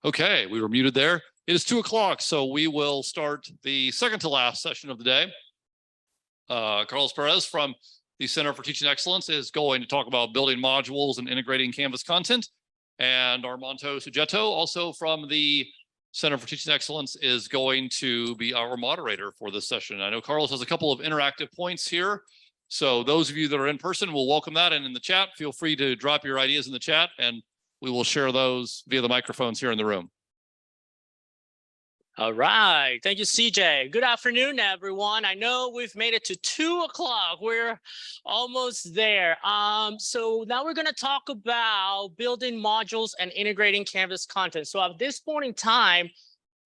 Okay, we were muted there. It is 2 o'clock, so we will start the second to last session of the day. Carlos Perez from the Center for Teaching Excellence is going to talk about building modules and integrating Canvas content. And Armando Sujeto, also from the Center for Teaching Excellence, is going to be our moderator for this session. I know Carlos has a couple of interactive points here. So those of you that are in person will welcome that. And in the chat, feel free to drop your ideas in the chat, and we will share those via the microphones here in the room. All right. Thank you, CJ. Good afternoon, everyone. I know we've made it to 2 o'clock. We're almost there. So now we're going to talk about building modules and integrating Canvas content. So at this point in time,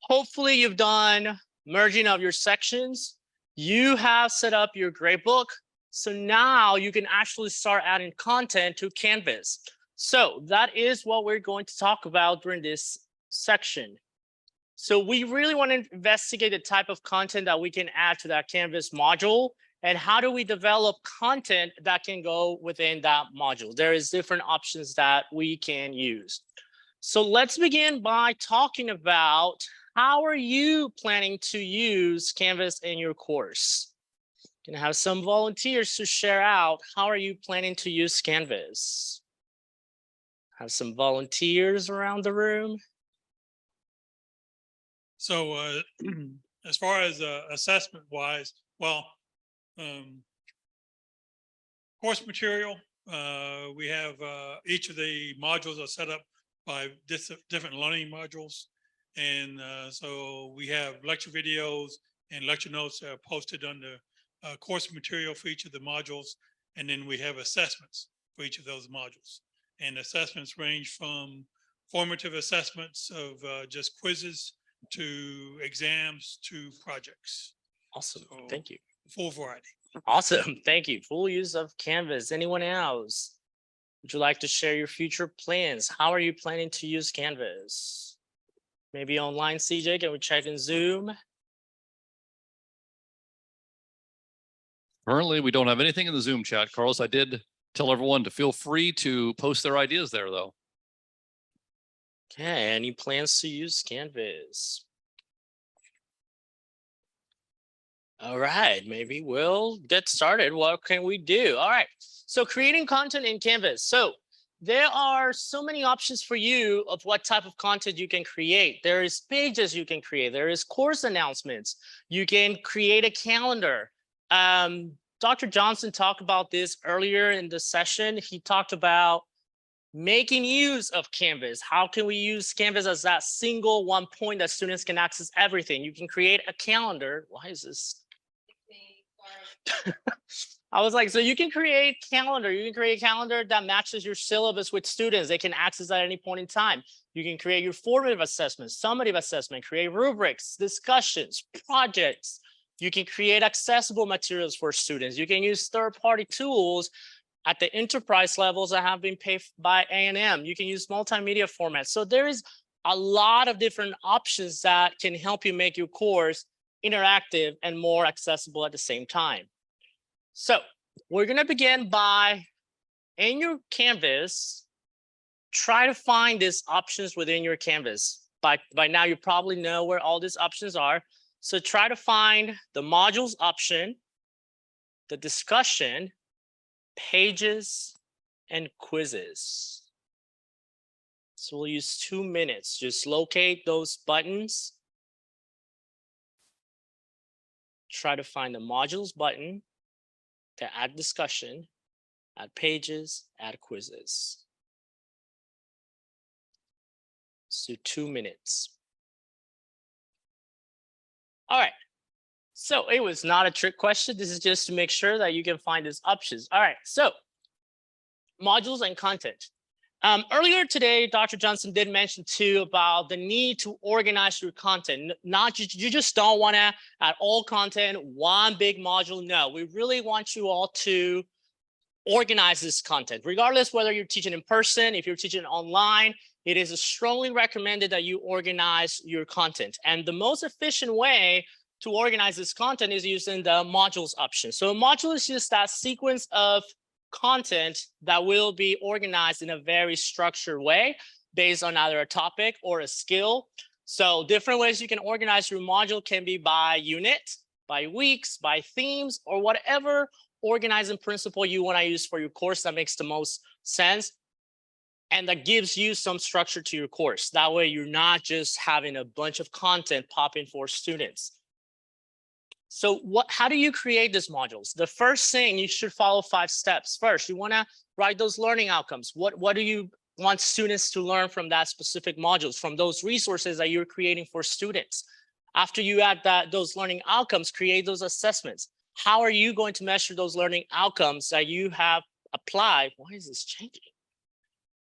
hopefully you've done merging of your sections. You have set up your gradebook. So now you can actually start adding content to Canvas. So that is what we're going to talk about during this section. So we really want to investigate the type of content that we can add to that Canvas module, and how do we develop content that can go within that module. There is different options that we can use. So let's begin by talking about how are you planning to use Canvas in your course. Can I have some volunteers to share out how are you planning to use Canvas? Have some volunteers around the room. So as far as assessment wise, well, course material, we have each of the modules are set up by different learning modules. And so we have lecture videos and lecture notes that are posted under course material for each of the modules. And then we have assessments for each of those modules. And assessments range from formative assessments of just quizzes to exams to projects. Awesome. So, thank you. Full variety. Awesome. Thank you. Full use of Canvas. Anyone else? Would you like to share your future plans? How are you planning to use Canvas? Maybe online, CJ? Can we check in Zoom? Currently, we don't have anything in the Zoom chat. Carlos, I did tell everyone to feel free to post their ideas there, though. Okay, any plans to use Canvas? All right, maybe we'll get started. What can we do? All right, so creating content in Canvas. So there are so many options for you of what type of content you can create. There is pages you can create. There is course announcements. You can create a calendar. Dr. Johnson talked about this earlier in the session. He talked about making use of Canvas. How can we use Canvas as that single one point that students can access everything? You can create a calendar. Why is this? I was like, so you can create calendar. You can create a calendar that matches your syllabus with students. They can access at any point in time. You can create your formative assessment, summative assessment, create rubrics, discussions, projects. You can create accessible materials for students. You can use third-party tools at the enterprise levels that have been paid by A&M. You can use multimedia formats. So there is a lot of different options that can help you make your course interactive and more accessible at the same time. So we're gonna begin by, in your Canvas, try to find these options within your Canvas. By now, you probably know where all these options are. So try to find the modules option, the discussion, pages, and quizzes. So we'll use 2 minutes. Just locate those buttons. Try to find the modules button to add discussion, add pages, add quizzes. So 2 minutes. All right. So it was not a trick question. This is just to make sure that you can find these options. All right, so modules and content. Earlier today, Dr. Johnson did mention too about the need to organize your content. You just don't want to add all content, one big module. No, we really want you all to organize this content, regardless whether you're teaching in person, if you're teaching online. It is strongly recommended that you organize your content. And the most efficient way to organize this content is using the modules option. So a module is just that sequence of content that will be organized in a very structured way based on either a topic or a skill. So different ways you can organize your module can be by unit, by weeks, by themes, or whatever organizing principle you want to use for your course that makes the most sense and that gives you some structure to your course. That way you're not just having a bunch of content popping for students. So how do you create these modules? The first thing, you should follow 5 steps. First, you want to write those learning outcomes. What do you want students to learn from that specific modules, from those resources that you're creating for students? After you add those learning outcomes, create those assessments. How are you going to measure those learning outcomes that you have applied? Why is this changing?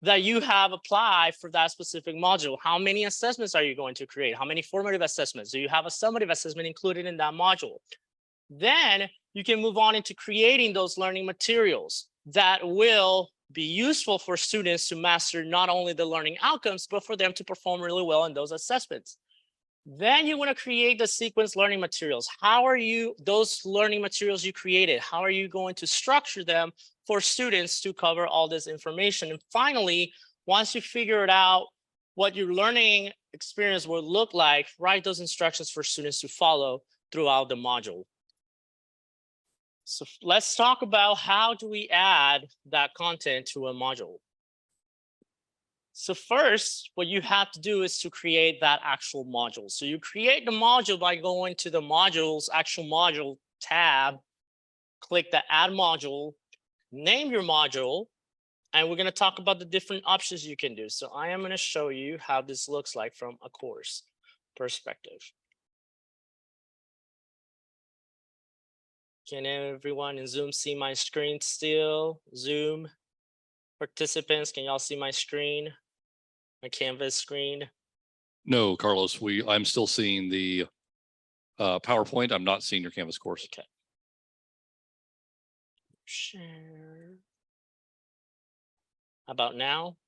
That you have applied for that specific module. How many assessments are you going to create? How many formative assessments? Do you have a summative assessment included in that module? Then you can move on into creating those learning materials that will be useful for students to master not only the learning outcomes, but for them to perform really well in those assessments. Then you want to create the sequence learning materials. How are you, those learning materials you created, how are you going to structure them for students to cover all this information? And finally, once you figure it out what your learning experience will look like, write those instructions for students to follow throughout the module. So let's talk about how do we add that content to a module. So first, what you have to do is to create that actual module. So you create the module by going to the modules, actual module tab, click the add module, name your module, and we're going to talk about the different options you can do. So I am going to show you how this looks like from a course perspective. Can everyone in Zoom see my screen still? Zoom participants, can y'all see my screen? My Canvas screen? No, Carlos, I'm still seeing the PowerPoint. I'm not seeing your Canvas course. Okay. Share. How about now?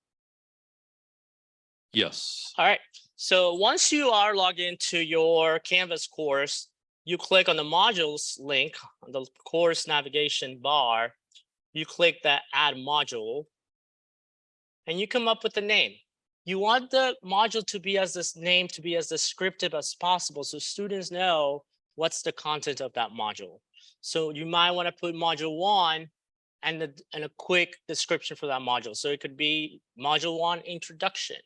Yes. All right. So once you are logged into your Canvas course, you click on the modules link on the course navigation bar. You click that add module and you come up with the name. You want the module to be as this name to be as descriptive as possible so students know what's the content of that module. So you might want to put module 1 and a quick description for that module. So it could be module 1 introduction,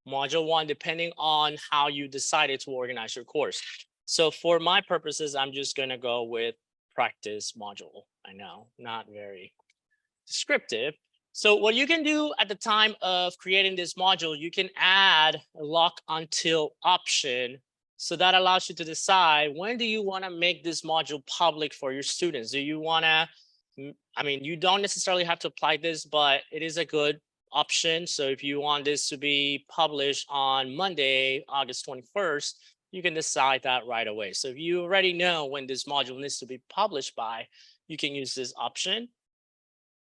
module 1 depending on how you decided to organize your course. So for my purposes, I'm just going to go with practice module. I know, not very descriptive. So what you can do at the time of creating this module, you can add a lock until option. So that allows you to decide when do you want to make this module public for your students? Do you want to, I mean, you don't necessarily have to apply this, but it is a good option. So if you want this to be published on Monday, August 21st, you can decide that right away. So if you already know when this module needs to be published by, you can use this option.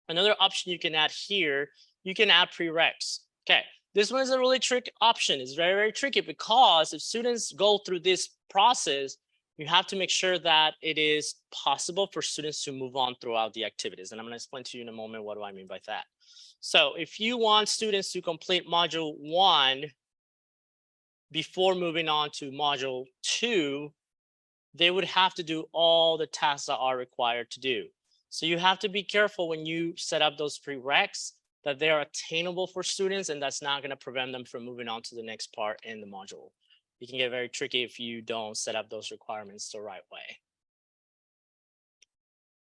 Another option you can add here, you can add prereqs. Okay, this one is a really tricky option. It's very, very tricky because if students go through this process, you have to make sure that it is possible for students to move on throughout the activities. And I'm going to explain to you in a moment what do I mean by that. So if you want students to complete module 1 before moving on to module 2, they would have to do all the tasks that are required to do. So you have to be careful when you set up those prereqs that they're attainable for students, and that's not going to prevent them from moving on to the next part in the module. It can get very tricky if you don't set up those requirements the right way.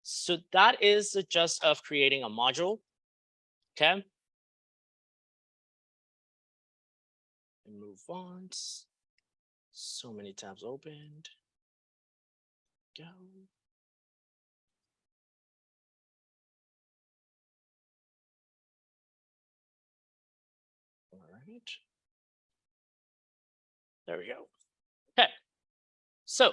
So that is the gist of creating a module. Okay. And move on. So many tabs opened. Go. All right. There we go. Okay. So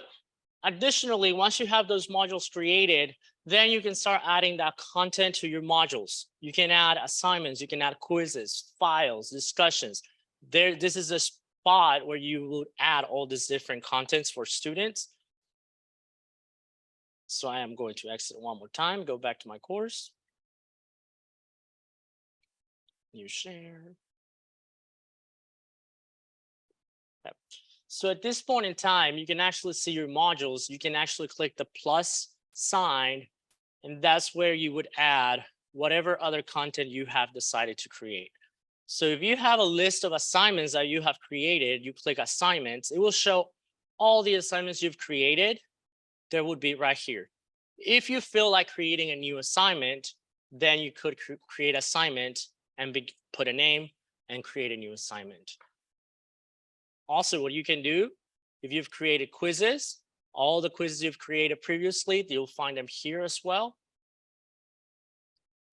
additionally, once you have those modules created, then you can start adding that content to your modules. You can add assignments, you can add quizzes, files, discussions. This is a spot where you will add all these different contents for students. So I am going to exit one more time, go back to my course. New share. So at this point in time, you can actually see your modules. You can actually click the plus sign, and that's where you would add whatever other content you have decided to create. So if you have a list of assignments that you have created, you click assignments, it will show all the assignments you've created. There would be right here. If you feel like creating a new assignment, then you could create assignment and put a name and create a new assignment. Also, what you can do, if you've created quizzes, all the quizzes you've created previously, you'll find them here as well.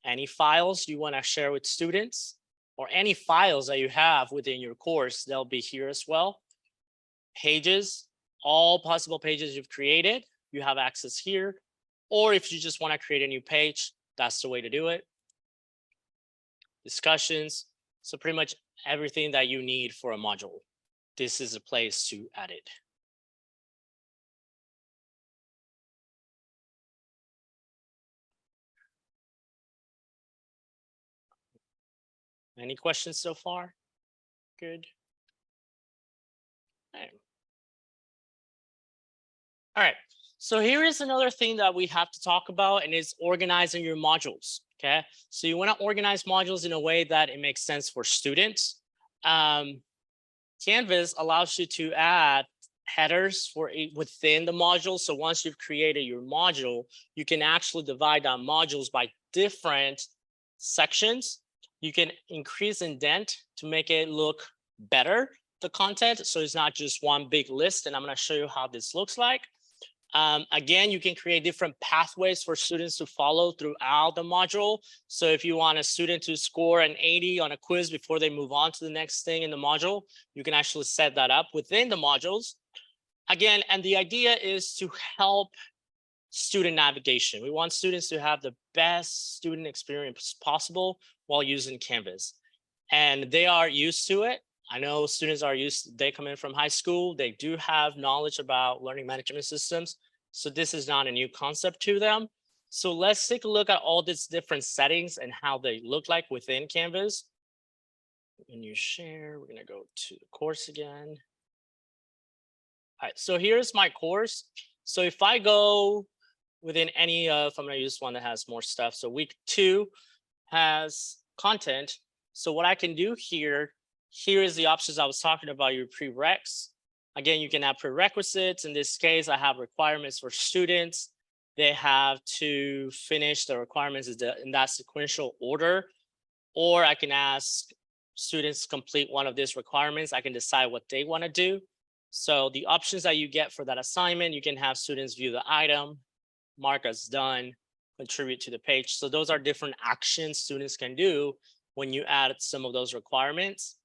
Any files you want to share with students, or any files that you have within your course, they'll be here as well. Pages, all possible pages you've created, you have access here. Or if you just want to create a new page, that's the way to do it. Discussions, so pretty much everything that you need for a module. This is a place to add it. Any questions so far? Good. All right. So here is another thing that we have to talk about, and it's organizing your modules. Okay. So you want to organize modules in a way that it makes sense for students. Canvas allows you to add headers for within the module. So once you've created your module, you can actually divide down modules by different sections. You can increase indent to make it look better, the content. So it's not just one big list. And I'm going to show you how this looks like. Again, you can create different pathways for students to follow throughout the module. So if you want a student to score an 80 on a quiz before they move on to the next thing in the module, you can actually set that up within the modules. Again, and the idea is to help student navigation. We want students to have the best student experience possible while using Canvas. And they are used to it. I know students are used, they come in from high school, they do have knowledge about learning management systems. So this is not a new concept to them. So let's take a look at all these different settings and how they look like within Canvas. When you share, we're gonna go to the course again. All right, so here's my course. So if I go within any of, I'm gonna use one that has more stuff. So week 2 has content. So what I can do here is the options I was talking about, your prereqs. Again, you can have prerequisites. In this case, I have requirements for students. They have to finish the requirements in that sequential order. Or I can ask students to complete one of these requirements. I can decide what they want to do. So the options that you get for that assignment, you can have students view the item, mark as done, contribute to the page. So those are different actions students can do when you add some of those requirements.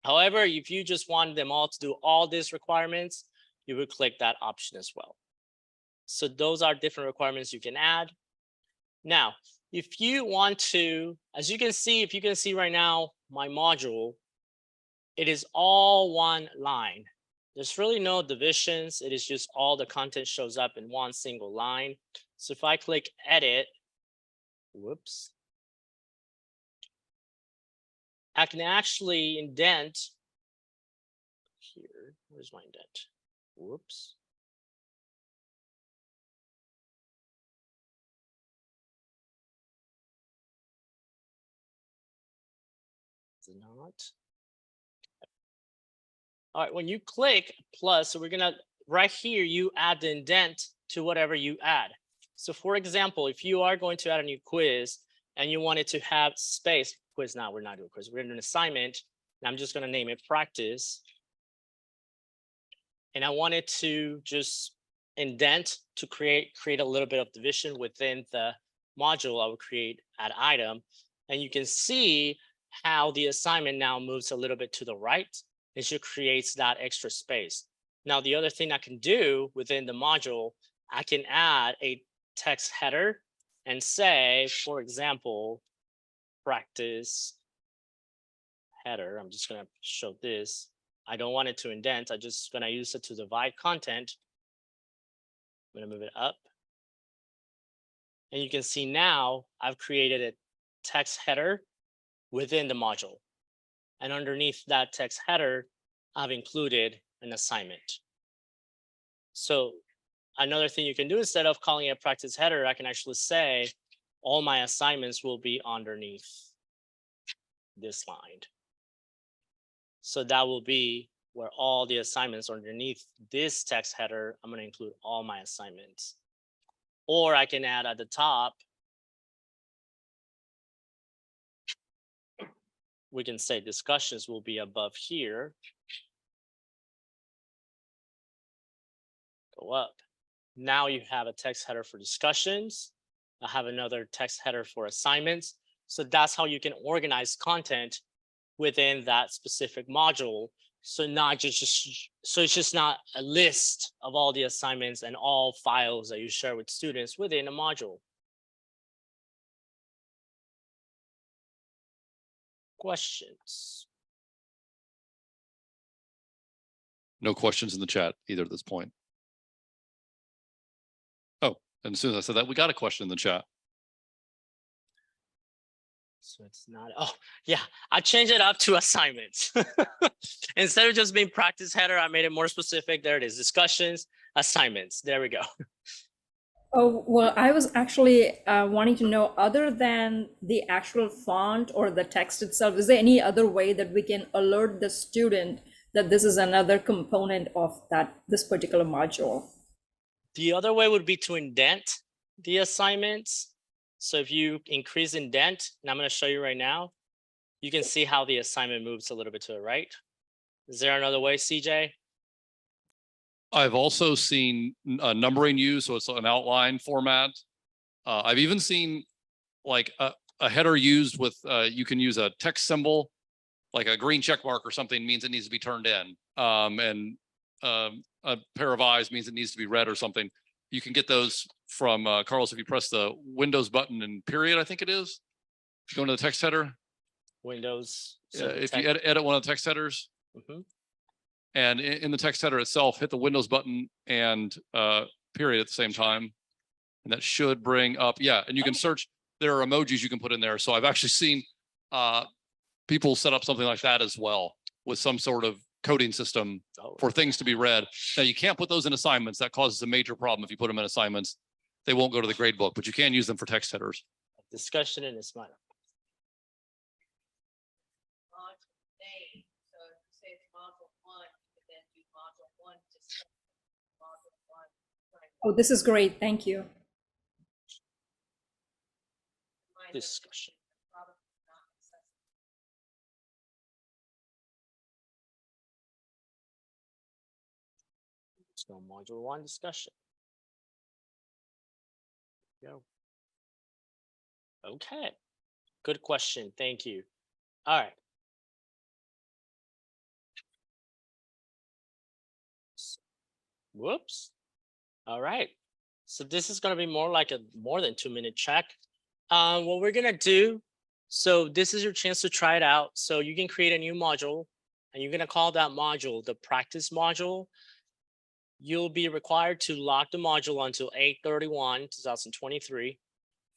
However, if you just want them all to do all these requirements, you would click that option as well. So those are different requirements you can add. Now, if you want to, as you can see, if you can see right now, my module, it is all one line. There's really no divisions. It is just all the content shows up in one single line. So if I click edit, whoops, I can actually indent here. Where's my indent? Whoops. Is it not? All right, when you click plus, so we're gonna, right here, you add the indent to whatever you add. So for example, if you are going to add a new quiz and you want it to have space, quiz now, we're not doing quiz, we're doing an assignment, and I'm just gonna name it practice. And I wanted to just indent to create a little bit of division within the module. I would create add item, and you can see how the assignment now moves a little bit to the right. It just creates that extra space. Now, the other thing I can do within the module, I can add a text header and say, for example, practice header. I'm just gonna show this. I don't want it to indent. I'm just gonna use it to divide content. I'm gonna move it up. And you can see now I've created a text header within the module. And underneath that text header, I've included an assignment. So another thing you can do, instead of calling it practice header, I can actually say all my assignments will be underneath this line. So that will be where all the assignments are underneath this text header. I'm going to include all my assignments. Or I can add at the top, we can say discussions will be above here. Go up. Now you have a text header for discussions. I have another text header for assignments. So that's how you can organize content within that specific module. So it's just not a list of all the assignments and all files that you share with students within a module. Questions? No questions in the chat either at this point. Oh, and as soon as I said that, we got a question in the chat. So it's not, oh yeah, I changed it up to assignments. Instead of just being practice header, I made it more specific. There it is, discussions, assignments. There we go. Oh, well, I was actually wanting to know, other than the actual font or the text itself, is there any other way that we can alert the student that this is another component of this particular module? The other way would be to indent the assignments. So if you increase indent, and I'm going to show you right now, you can see how the assignment moves a little bit to the right. Is there another way, CJ? I've also seen numbering used, so it's an outline format. I've even seen like a header used with, you can use a text symbol, like a green check mark or something means it needs to be turned in. And a pair of eyes means it needs to be read or something. You can get those from Carlos if you press the Windows button and period, I think it is. If you go into the text header. Windows. If you edit one of the text headers. Mm-hmm. And in the text header itself, hit the Windows button and period at the same time. And that should bring up, yeah, and you can search, there are emojis you can put in there. So I've actually seen people set up something like that as well with some sort of coding system for things to be read. Now you can't put those in assignments. That causes a major problem if you put them in assignments. They won't go to the grade book, but you can use them for text headers. Discussion in this matter. Oh, this is great. Thank you. Discussion. Let's go module 1 discussion. Go. Okay. Good question. Thank you. All right. Whoops. All right. So this is going to be more like a more than 2-minute check. What we're going to do, so this is your chance to try it out. So you can create a new module and you're going to call that module the practice module. You'll be required to lock the module until 8/31/2023.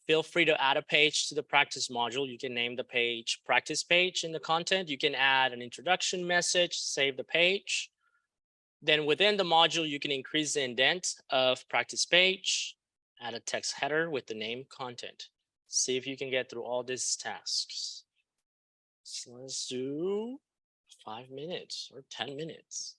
Feel free to add a page to the practice module. You can name the page practice page in the content. You can add an introduction message, save the page. Then within the module, you can increase the indent of practice page, add a text header with the name content. See if you can get through all these tasks. So let's do 5 minutes or 10 minutes.